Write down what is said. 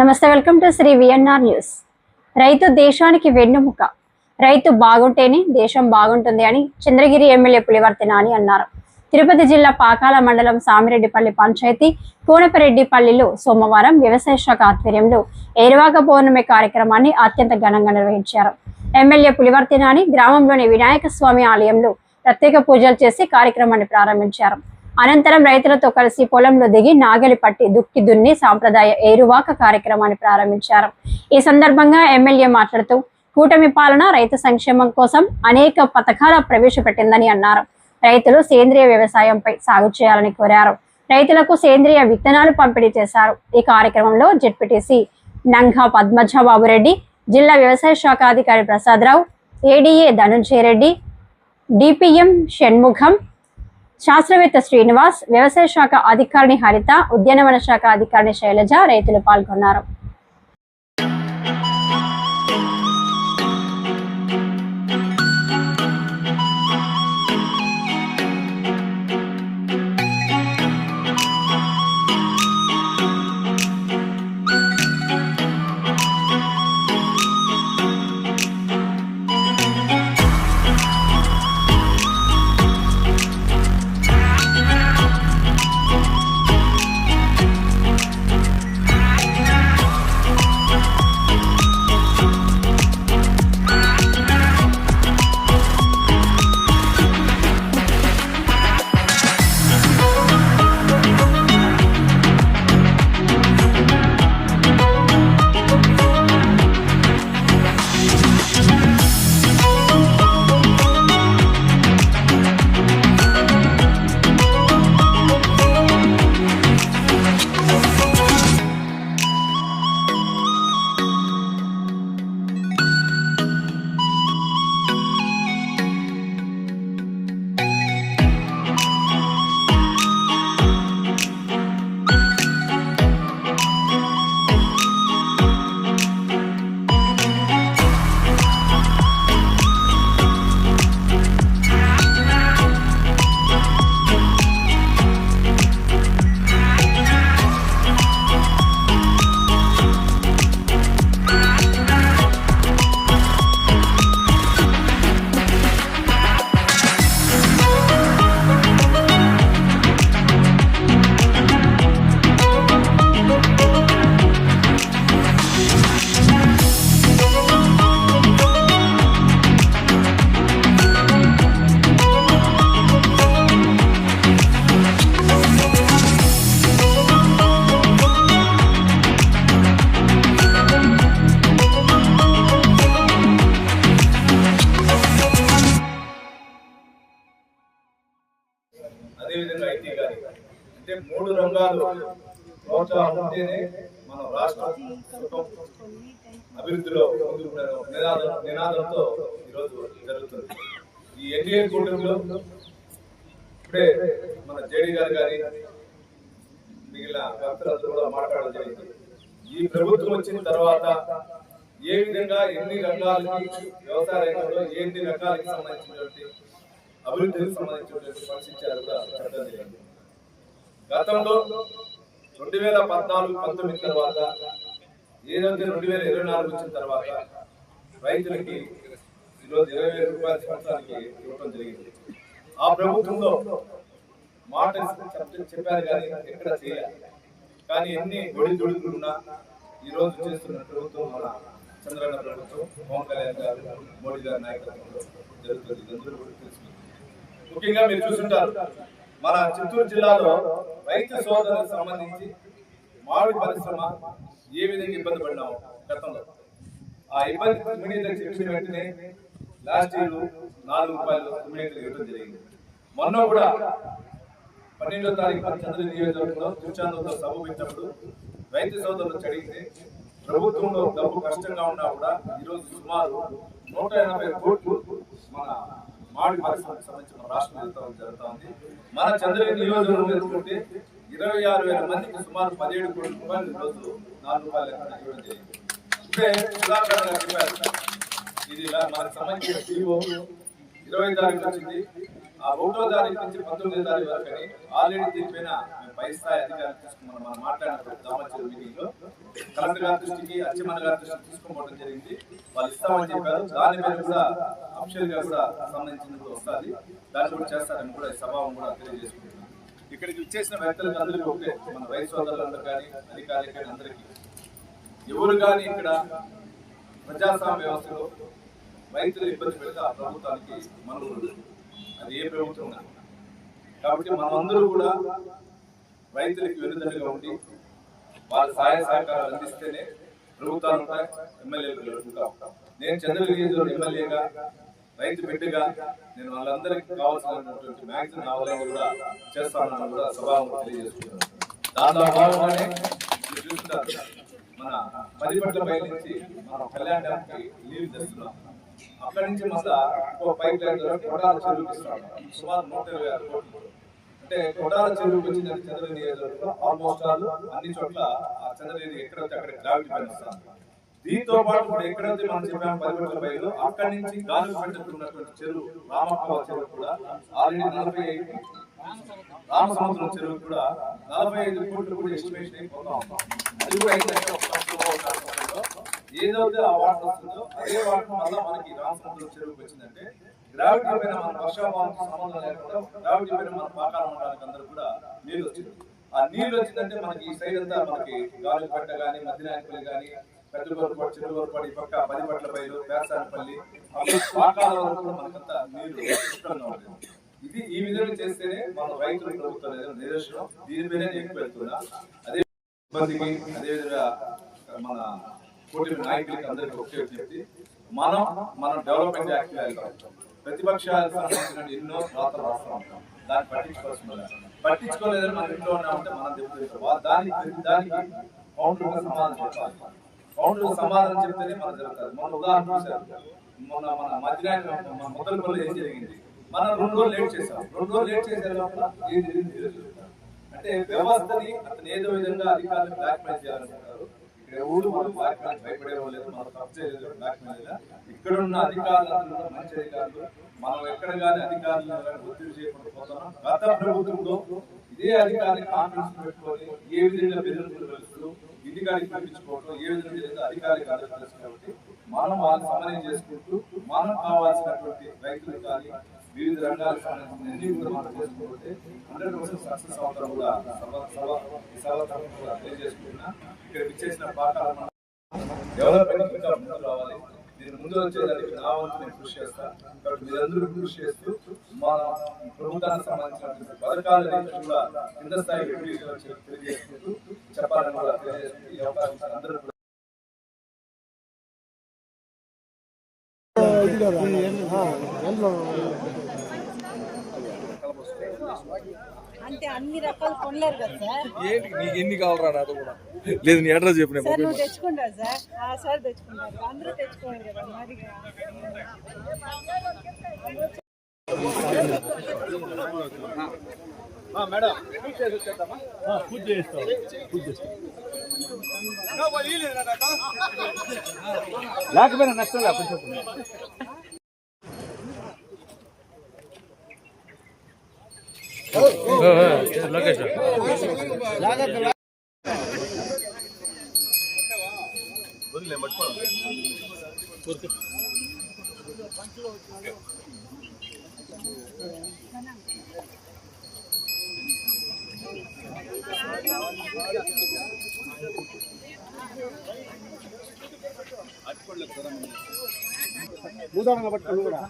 నమస్తే, welcome to Shri VNR news. రైతు దేశానికి వెన్నుముక. రైతు బాగుంటేనే దేశం బాగుంటుంది అని చంద్రగిరి ఎమ్మెల్యే పులివర్తి నాని అన్నారు. తిరుపతి జిల్లా పాకాల మండలం సామిరెడ్డిపల్లి పంచాయతీ కోనపరెడ్డిపల్లిలో సోమవారం వ్యవసాయ శాఖ ఆధ్వర్యంలో ఏరువాక పౌర్ణమి కార్యక్రమాన్ని అత్యంత ఘనంగా నిర్వహించారు. ఎమ్మెల్యే పులివర్తి నాని గ్రామంలోని వినాయక స్వామి ఆలయంలో ప్రత్యేక పూజలు చేసి కార్యక్రమాన్ని ప్రారంభించారు. అనంతరం రైతులతో కలిసి పొలంలో దిగి నాగలి పట్టి దుక్కి దున్ని సాంప్రదాయ ఏరువాక కార్యక్రమాన్ని ప్రారంభించారు. ఈ సందర్భంగా ఎమ్మెల్యే మాట్లాడుతూ కూటమి పాలన రైతు సంక్షేమం కోసం అనేక పథకాల ప్రవేశపెట్టిందని అన్నారు. రైతులు సేంద్రియ వ్యవసాయంపై సాగు చేయాలని కోరారు. రైతులకు సేంద్రియ విత్తనాలు పంపిణీ చేశారు. ఈ కార్యక్రమంలో జెడ్పీటీసీ నంగా పద్మజబాబురెడ్డి, జిల్లా వ్యవసాయ శాఖ అధికారి ప్రసాదరావు, ఏడీఏ ధనుంజయ రెడ్డి, డిపిఎం షణ్ముఖం, శాస్త్రవేత్త శ్రీనివాస్, వ్యవసాయ శాఖ అధికారిని హరిత, ఉద్యానవన శాఖ అధికారిని శైలజ రైతులు పాల్గొన్నారు. అదేవిధంగా ఐటీ కానీ అంటే 3 రంగాలు ప్రోత్సాహం ఉంటేనే మన రాష్ట్రం అభివృద్ధిలో నినాదంతో ఈరోజు జరుగుతుంది. ఈ ఎన్డీఏ కూటమిలో ఇప్పుడే మన జేడీ గారు కానీ మిగిలిన భక్తులందరూ కూడా మాట్లాడడం జరిగింది. ఈ ప్రభుత్వం వచ్చిన తర్వాత ఏ విధంగా ఎన్ని రంగాలకి వ్యవసాయ రంగంలో ఎన్ని రకాలకి సంబంధించినటువంటి అభివృద్ధికి సంబంధించినటువంటి పరిశీలించారు కూడా చెప్పడం జరిగింది. గతంలో 2014-19 తర్వాత ఏదైతే 2024 వచ్చిన తర్వాత రైతులకి ఈరోజు 20,000 రూపాయల సంవత్సరానికి ఇవ్వడం జరిగింది. ఆ ప్రభుత్వంలో మాట చెప్పారు కానీ ఎక్కడ చేయాలి. కానీ ఎన్ని ఒడిదుడుకులున్నా ఈరోజు చేస్తున్న ప్రభుత్వం మన చంద్రబాబు ప్రభుత్వం, పవన్ కళ్యాణ్ గారు, మోడీ గారి నాయకత్వంలో జరుగుతుంది. అందరూ కూడా తెలుసుకుంటారు. ముఖ్యంగా మీరు చూస్తుంటారు మన చిత్తూరు జిల్లాలో రైతు సోదరులకు సంబంధించి మామిడి పరిశ్రమ ఏ విధంగా ఇబ్బంది పడినాము గతంలో. ఆ ఇబ్బంది ఇమీడియట్ చెప్పిన వెంటనే లాస్ట్ ఇయర్ 4 రూపాయలు ఇమీడియట్ ఇవ్వడం జరిగింది. మొన్న కూడా 12వ తారీఖు చంద్రగిరి నియోజకవర్గంలో తుచాంతో సభ పెట్టినప్పుడు రైతు సోదరులు అడిగితే ప్రభుత్వంలో డబ్బు కష్టంగా ఉన్నా కూడా ఈరోజు సుమారు 180 కోట్లు మన మామిడి పరిశ్రమకు సంబంధించిన రాష్ట్ర ప్రభుత్వం జరుగుతూ ఉంది. మన చంద్రగిరి నియోజకవర్గం తీసుకుంటే 26,000 మందికి సుమారు 17 కోట్ల రూపాయలు ఈరోజు 4 రూపాయలు ఇవ్వడం జరిగింది. ఇప్పుడే ఇది మనకు సంబంధించిన జీవో 20 తారీఖు వచ్చింది. ఆ 1వ తారీఖు నుంచి 19వ తారీఖు వరకు ఆల్రెడీ దీనిపైన పై స్థాయి అధికారులు తీసుకుని మనం మాట్లాడినప్పుడు దామచూరు మీటింగ్ లో కలెక్టర్ గారి దృష్టికి అచ్చిమన్న గారి దృష్టికి తీసుకోవడం జరిగింది. వాళ్ళు ఇస్తామని చెప్పారు. దాని మీద కూడా అఫీషియల్ గా కూడా సంబంధించినది వస్తుంది, దాన్ని కూడా చేస్తారని కూడా ఈ సభావం కూడా తెలియజేసుకుంటున్నాం. ఇక్కడికి ఇచ్చేసిన వ్యక్తులకు అందరికీ ఒకటే, మన రైతు సోదరులందరూ కానీ అధికారులు కానీ అందరికీ ఎవరు కానీ ఇక్కడ ప్రజాస్వామ్య వ్యవస్థలో రైతులు ఇబ్బంది పెడితే ఆ ప్రభుత్వానికి మనం అది ఏ ప్రభుత్వం కాదు. కాబట్టి మనమందరూ కూడా రైతులకు వెన్నుదన్నుగా ఉండి వాళ్ళ సహాయ సహకారాలు అందిస్తేనే ప్రభుత్వాలు ఉంటాయి, ఎమ్మెల్యేలు ఉంటాం. నేను చంద్రగిరి ఎమ్మెల్యేగా రైతు బిడ్డగా నేను వాళ్ళందరికీ కావాల్సినటువంటి మ్యాక్సిమం కావాలని కూడా చేస్తానని కూడా సభాముఖంగా తెలియజేస్తున్నాను. దాంట్లో భాగంగానే మీరు చూస్తున్నారు, మన మరిపట్ల పై నుంచి మనం కళ్యాణ డ్యామ్కి నీళ్లు తెస్తున్నాం. అక్కడి నుంచి మళ్ళా ఇంకో పైప్ లైన్ ద్వారా కొట్టాల చెరువుకి ఇస్తాం. సుమారు 126 కోట్లు. అంటే కొట్టాల చెరువుకి వచ్చిందని చంద్రగిరి నియోజకవర్గంలో ఆల్మోస్ట్ అన్ని చోట్ల ఆ చంద్రగిరి ఎక్కడైతే అక్కడ గ్రావిటీ పైన వస్తాం. దీంతో పాటు ఇప్పుడు ఎక్కడైతే మనం చెప్పాము 10 బయలు అక్కడి నుంచి గాలి పెట్టుకున్నటువంటి చెరువు రామప్ప చెరువు కూడా ఆల్రెడీ 45, రామసముద్రం చెరువు కూడా 45 కోట్లు కూడా ఎస్టిమేషన్ అయిపోతాం. అది కూడా ఏదైతే ఆ వాటర్ వస్తుందో అదే వాటర్ మళ్ళీ మనకి రామసముద్రం చెరువుకి వచ్చిందంటే గ్రావిటీ పైన మన వర్షాభావానికి సంబంధం లేకుండా గ్రావిటీ పైన మన పాకాల మండలానికి అందరూ కూడా నీళ్ళు వచ్చింది. ఆ నీళ్ళు వచ్చిందంటే మనకి ఈ సైడ్ అంతా మనకి గాలిపట్ట కానీ మధ్యనాయకులు కానీ పెద్దగోరపాటు చెరువుగోరపాటు ఈ పక్క మరిపట్ల బయలు పేర్సానపల్లి పాకాల వరకు మనకంతా నీళ్లు పుష్కలంగా ఉంటుంది. ఇది ఈ విధంగా చేస్తేనే మన రైతులు ప్రభుత్వం నిదర్శనం. దీని మీద ఎక్కువ వెళ్తున్నా అదే ఇబ్బందికి అదేవిధంగా మన కూటమి నాయకులకి అందరికీ ఒకే చెప్పి మనం డెవలప్మెంట్ యాక్టివ్ ప్రతిపక్షాలకు సంబంధించిన ఎన్నో రాతలు రాస్తూ ఉంటాం. దాన్ని పట్టించుకోలేదని మన ఇంట్లో ఉన్నామంటే మనం చెప్తాం. దానికి కౌంటర్ సమాధానం చెప్పాలి. కౌంటర్ సమాధానం చెప్తేనే మనం జరుగుతుంది. మన ఉదాహరణ చూశారు, మన మధ్యాహ్నం మన మొదలుపల్లి ఏం జరిగింది, మనం 2 రోజులు లేట్ చేసాం. 2 రోజులు లేట్ చేసే లోపల ఏం జరిగింది అంటే వ్యవస్థని అతను ఏదో విధంగా అధికారులు బ్లాక్మెయిల్ చేయాలనుకుంటారు. ఇక్కడ ఊరు మనం బ్లాక్మెయిల్ భయపడేవాళ్ళు లేదు, మనం తప్పు చేయలేదు బ్లాక్మెయిల్. ఇక్కడ ఉన్న అధికారులు మంచి అధికారులు, మనం ఎక్కడ కానీ అధికారులను ఒత్తిడి చేయకుండా పోతున్నాం. గత ప్రభుత్వంలో ఇదే అధికారిని కాన్ఫరెన్స్ పెట్టుకొని ఏ విధంగా బెదిరింపులు వెళ్తూ ఇంటికాడికి పంపించుకోవడం ఏ విధంగా అధికారికి తెలుసు. కాబట్టి మనం వాళ్ళని సమన్వయం చేసుకుంటూ మనం కావాల్సినటువంటి రైతులు కానీ వివిధ రంగాలకు సంబంధించిన అన్ని కూడా మనం చేసుకోకపోతే 100% సక్సెస్ అవుతాం కూడా తెలియజేసుకుంటున్నా. ఇక్కడ విచ్చేసిన పాఠాలు డెవలప్మెంట్ ఇంకా ముందుకు రావాలి. నేను ముందు వచ్చేదానికి నా వంతు నేను కృషి చేస్తాను. కాబట్టి మీరందరూ కృషి చేస్తూ మన ప్రభుత్వానికి సంబంధించిన పథకాలను కూడా కింద స్థాయి తెలియజేసుకుంటూ చెప్పాలని కూడా తెలియజేసుకుంటూ ఈ అవకాశం అందరూ అంటే అన్ని రకాలు కొనలేరు కదా సార్. ఏంటి నీకు ఎన్ని కావాలరా? నాతో కూడా లేదు, నీ అడ్రస్ చెప్పిన సార్. నువ్వు తెచ్చుకుంటావు సార్, సార్ తెచ్చుకుంటారు, అందరూ తెచ్చుకోవాలి కదా మరి. మేడం పూజ చేస్తాం. లేకపోయినా నష్టం లేకపోతే భూదానంగా పట్టుకోండి కూడా.